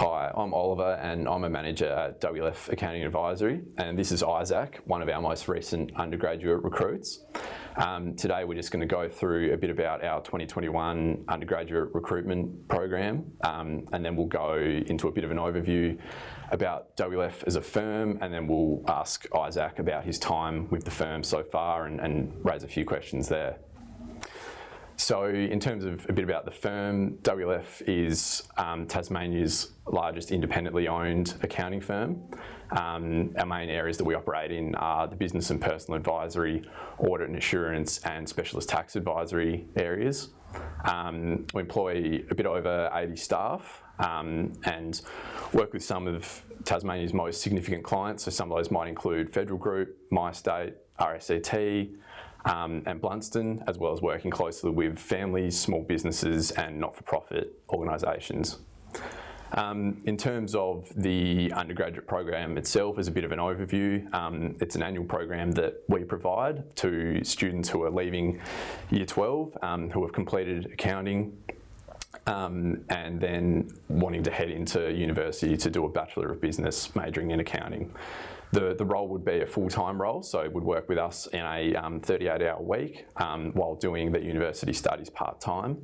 Hi, I'm Oliver and I'm a manager at WLF Accounting Advisory, and this is Isaac, one of our most recent undergraduate recruits. Today we're just going to go through a bit about our 2021 undergraduate recruitment program, and then we'll go into a bit of an overview about WLF as a firm, and then we'll ask Isaac about his time with the firm so far and raise a few questions there. So in terms of a bit about the firm, WLF is Tasmania's largest independently owned accounting firm. Our main areas that we operate in are the business and personal advisory, audit and assurance, and specialist tax advisory areas. We employ a bit over 80 staff and work with some of Tasmania's most significant clients. So some of those might include Federal Group, MyState, RSCT, and Blunston, as well as working closely with families, small businesses and not-for-profit organisations. In terms of the undergraduate program itself, as a bit of an overview, it's an annual program that we provide to students who are leaving Year 12, who have completed accounting, and then wanting to head into university to do a Bachelor of Business majoring in accounting. The role would be a full-time role, so it would work with us in a 38-hour week while doing the university studies part-time,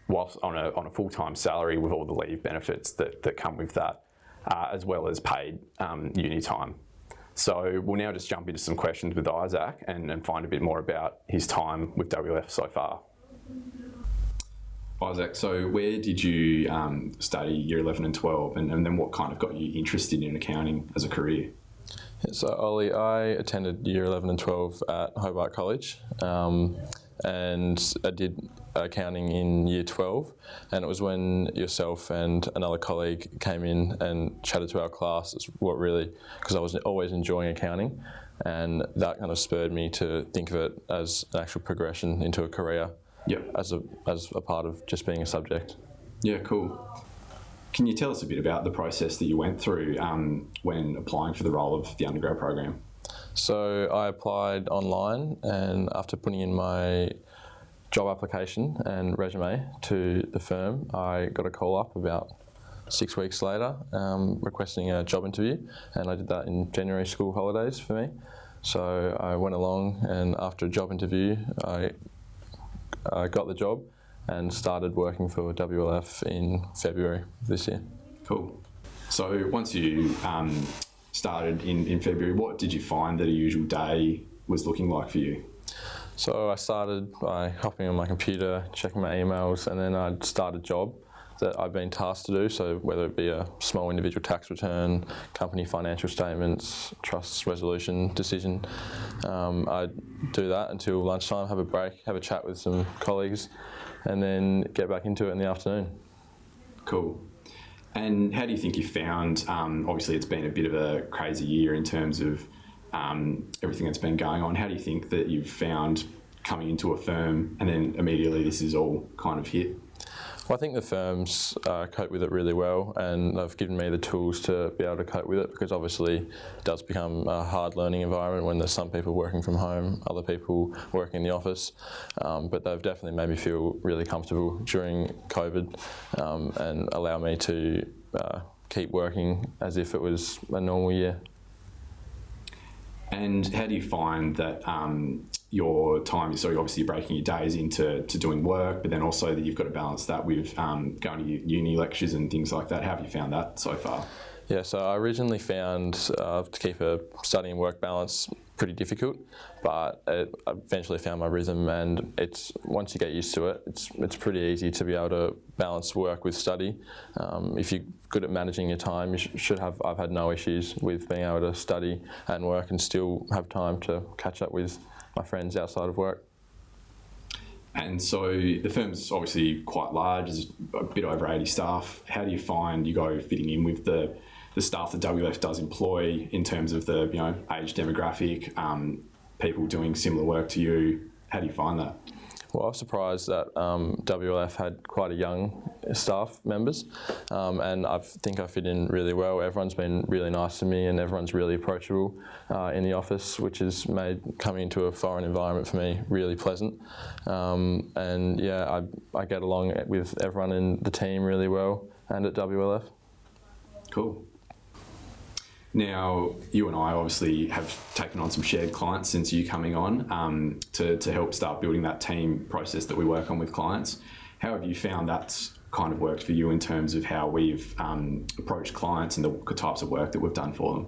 whilst on a full-time salary with all the leave benefits that come with that, as well as paid uni time. So we'll now just jump into some questions with Isaac and find a bit more about his time with WLF so far. Isaac, so where did you study Year 11 and 12, and then what kind of got you interested in accounting as a career? So Ollie, I attended Year 11 and 12 at Hobart College, and I did accounting in Year 12, and it was when yourself and another colleague came in and chatted to our class. It's what really, because I was always enjoying accounting, and that kind of spurred me to think of it as an actual progression into a career. Yep. As a part of just being a subject. Yeah, cool. Can you tell us a bit about the process that you went through when applying for the role of the undergrad program? So I applied online, and after putting in my job application and resume to the firm, I got a call up about 6 weeks later requesting a job interview, and I did that in January school holidays for me. So I went along, and after a job interview, I got the job and started working for WLF in February of this year. Cool. So once you started in February, what did you find that a usual day was looking like for you? So I started by hopping on my computer, checking my emails, and then I'd start a job that I've been tasked to do, so whether it be a small individual tax return, company financial statements, trust resolution decision, I'd do that until lunchtime, have a break, have a chat with some colleagues, and then get back into it in the afternoon. Cool. And how do you think you found, obviously it's been a bit of a crazy year in terms of everything that's been going on, how do you think that you've found coming into a firm and then immediately this is all kind of hit? Well, I think the firms cope with it really well, and they've given me the tools to be able to cope with it, because obviously it does become a hard learning environment when there's some people working from home, other people working in the office, but they've definitely made me feel really comfortable during COVID and allow me to keep working as if it was a normal year. And how do you find that your time, so obviously you're breaking your days into doing work, but then also that you've got to balance that with going to uni lectures and things like that? How have you found that so far? Yeah, so I originally found to keep a study and work balance pretty difficult, but I eventually found my rhythm, and it's once you get used to it, it's pretty easy to be able to balance work with study. If you're good at managing your time, I've had no issues with being able to study and work and still have time to catch up with my friends outside of work. And so the firm's obviously quite large, there's a bit over 80 staff. How do you find you go fitting in with the staff that WLF does employ in terms of the age demographic, people doing similar work to you? How do you find that? Well, I was surprised that WLF had quite a young staff members, and I think I fit in really well. Everyone's been really nice to me, and everyone's really approachable in the office, which has made coming into a foreign environment for me really pleasant. And yeah, I get along with everyone in the team really well, and at WLF. Cool. Now, you and I obviously have taken on some shared clients since you coming on to help start building that team process that we work on with clients. How have you found that's kind of worked for you in terms of how we've approached clients and the types of work that we've done for them?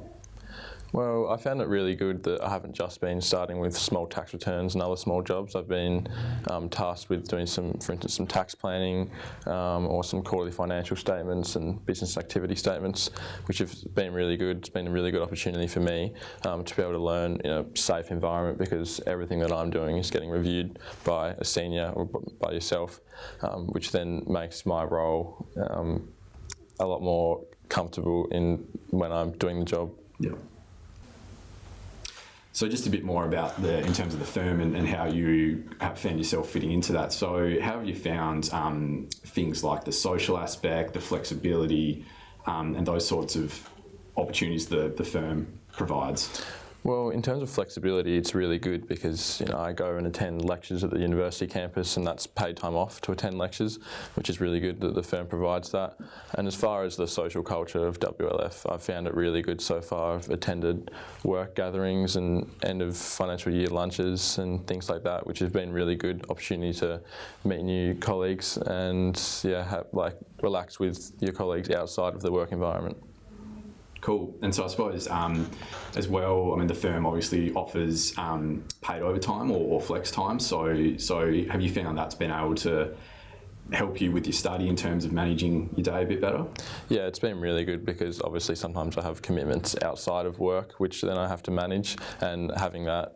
Well, I found it really good that I haven't just been starting with small tax returns and other small jobs. I've been tasked with doing for instance, some tax planning or some quarterly financial statements and business activity statements, which have been really good. It's been a really good opportunity for me to be able to learn in a safe environment, because everything that I'm doing is getting reviewed by a senior or by yourself, which then makes my role a lot more comfortable when I'm doing the job. Yeah. So just a bit more about in terms of the firm and how you have found yourself fitting into that. So how have you found things like the social aspect, the flexibility, and those sorts of opportunities the firm provides? Well, in terms of flexibility, it's really good because I go and attend lectures at the university campus, and that's paid time off to attend lectures, which is really good that the firm provides that. And as far as the social culture of WLF, I've found it really good so far. I've attended work gatherings and end of financial year lunches and things like that, which has been really good opportunity to meet new colleagues and relax with your colleagues outside of the work environment. Cool. And so I suppose as well, I mean, the firm obviously offers paid overtime or flex time. So have you found that's been able to help you with your study in terms of managing your day a bit better? Yeah, it's been really good because obviously sometimes I have commitments outside of work which then I have to manage, and having that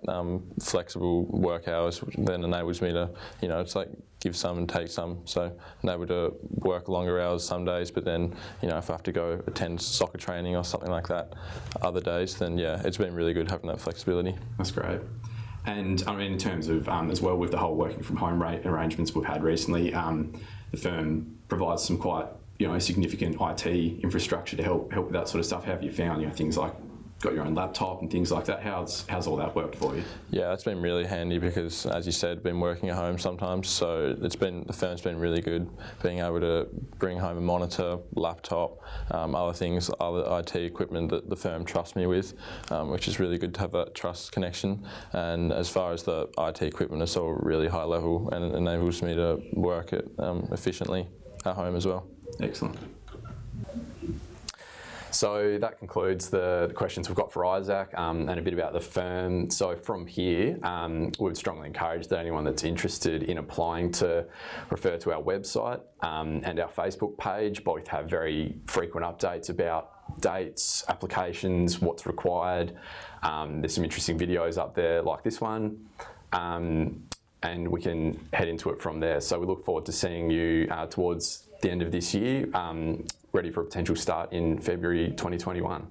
flexible work hours then enables me to, it's like give some and take some. So I'm able to work longer hours some days, but then, if I have to go attend soccer training or something like that other days, then yeah, it's been really good having that flexibility. That's great. And I mean, in terms of as well with the whole working from home arrangements we've had recently, the firm provides some quite significant IT infrastructure to help with that sort of stuff. How have you found things like got your own laptop and things like that? How's all that worked for you? Yeah, it's been really handy because, as you said, been working at home sometimes. So the firm's been really good being able to bring home a monitor, laptop, other IT equipment that the firm trusts me with, which is really good to have that trust connection. And as far as the IT equipment, it's all really high level and it enables me to work it efficiently at home as well. Excellent. So that concludes the questions we've got for Isaac and a bit about the firm. So from here, we would strongly encourage that anyone that's interested in applying to refer to our website and our Facebook page. Both have very frequent updates about dates, applications, what's required. There's some interesting videos up there like this one. And we can head into it from there. So we look forward to seeing you towards the end of this year, ready for a potential start in February 2021.